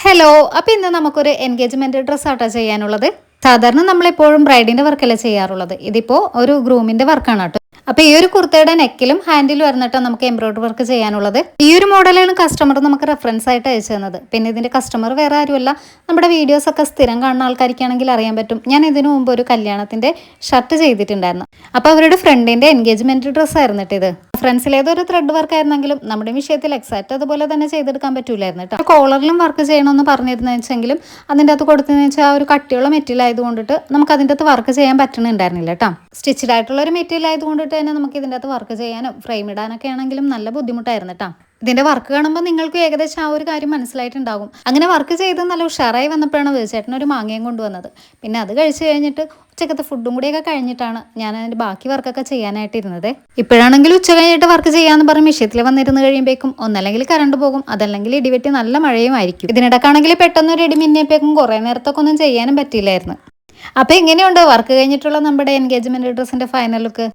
Hello, അപ്പോൾ ഇന്ന് നമുക്കൊരു എൻഗേജ്മെൻറ്റ് ഡ്രസ്സാട്ടോ ചെയ്യാനുള്ളത്. സാധാരണ നമ്മളെപ്പോഴും ബ്രൈഡിൻ്റെ വർക്കല്ലേ ചെയ്യാറുള്ളത്. ഇതിപ്പോൾ ഒരു ഗ്രൂമിൻ്റെ വർക്കാണ് കേട്ടോ. അപ്പോൾ ഈ ഒരു കുർത്തയുടെ നെക്കിലും ഹാൻഡിലും വരുന്നിട്ട് നമുക്ക് എംബ്രോയിഡറി വർക്ക് ചെയ്യാനുള്ളത്. ഈ ഒരു മോഡലാണ് കസ്റ്റമർ നമുക്ക് റെഫറൻസ് ആയിട്ട് അയച്ചു തന്നത്. പിന്നെ ഇതിൻ്റെ കസ്റ്റമർ വേറെ ആരുമല്ല, നമ്മുടെ വീഡിയോസൊക്കെ സ്ഥിരം കാണുന്ന ആൾക്കാർക്കാണെങ്കിൽ അറിയാൻ പറ്റും. ഞാൻ ഇതിനു മുമ്പ് ഒരു കല്യാണത്തിൻ്റെ ഷർട്ട് ചെയ്തിട്ടുണ്ടായിരുന്നു. അപ്പോൾ അവരുടെ ഫ്രണ്ടിൻ്റെ എൻഗേജ്മെൻറ്റ് ഡ്രസ്സായിരുന്നു ഇത്. ഫ്രണ്ട്സിലേതൊരു ത്രെഡ് വർക്ക് ആയിരുന്നെങ്കിലും നമ്മുടെ വിഷയത്തിൽ എക്സാക്റ്റ് അതുപോലെ തന്നെ ചെയ്തെടുക്കാൻ പറ്റൂലായിരുന്നു കേട്ടോ. കോളറിലും വർക്ക് ചെയ്യണമെന്ന് പറഞ്ഞിരുന്നു വെച്ചെങ്കിലും അതിൻ്റെ അകത്ത് കൊടുത്തതെന്ന് വെച്ചാൽ ആ ഒരു കട്ടിയുള്ള മെറ്റീരിയൽ ആയതുകൊണ്ടിട്ട് നമുക്ക് അതിൻ്റെ അകത്ത് വർക്ക് ചെയ്യാൻ പറ്റണുണ്ടായിരുന്നില്ല കേട്ടോ. സ്റ്റിച്ചഡ് ആയിട്ടുള്ള ഒരു മെറ്റീരിയൽ ആയതുകൊണ്ടിട്ട് തന്നെ നമുക്ക് ഇതിൻ്റെ അകത്ത് വർക്ക് ചെയ്യാനും ഫ്രെയിം ഇടാനൊക്കെ ആണെങ്കിലും നല്ല ബുദ്ധിമുട്ടായിരുന്നു കേട്ടോ. ഇതിൻ്റെ വർക്ക് കാണുമ്പോൾ നിങ്ങൾക്ക് ഏകദേശം ആ ഒരു കാര്യം മനസ്സിലായിട്ടുണ്ടാകും. അങ്ങനെ വർക്ക് ചെയ്ത് നല്ല ഉഷാറായി വന്നപ്പോഴാണ് വേച്ചേട്ടൻ ഒരു മാങ്ങയും കൊണ്ടുവന്നത്. പിന്നെ അത് കഴിച്ച് കഴിഞ്ഞിട്ട് ഉച്ചക്കത്തെ ഫുഡും കൂടിയൊക്കെ കഴിഞ്ഞിട്ടാണ് ഞാൻ അതിൻ്റെ ബാക്കി വർക്കൊക്കെ ചെയ്യാനായിട്ടിരുന്നത്. ഇപ്പോഴാണെങ്കിൽ ഉച്ച കഴിഞ്ഞിട്ട് വർക്ക് ചെയ്യാമെന്ന് പറഞ്ഞ് മിഷ്യത്തിൽ വന്നിരുന്ന് കഴിയുമ്പോഴേക്കും ഒന്നല്ലെങ്കിൽ കറണ്ട് പോകും, അതല്ലെങ്കിൽ ഇടിവെട്ടി നല്ല മഴയും ആയിരിക്കും. ഇതിനിടക്കാണെങ്കിൽ പെട്ടെന്ന് ഒരു ഇടി മിന്നിയപ്പോഴേക്കും കുറേ നേരത്തൊക്കെ ഒന്നും ചെയ്യാനും പറ്റിയില്ലായിരുന്നു. അപ്പോൾ എങ്ങനെയുണ്ട് വർക്ക് കഴിഞ്ഞിട്ടുള്ള നമ്മുടെ എൻഗേജ്മെൻറ്റ് ഡ്രസ്സിൻ്റെ ഫൈനൽ ലുക്ക്?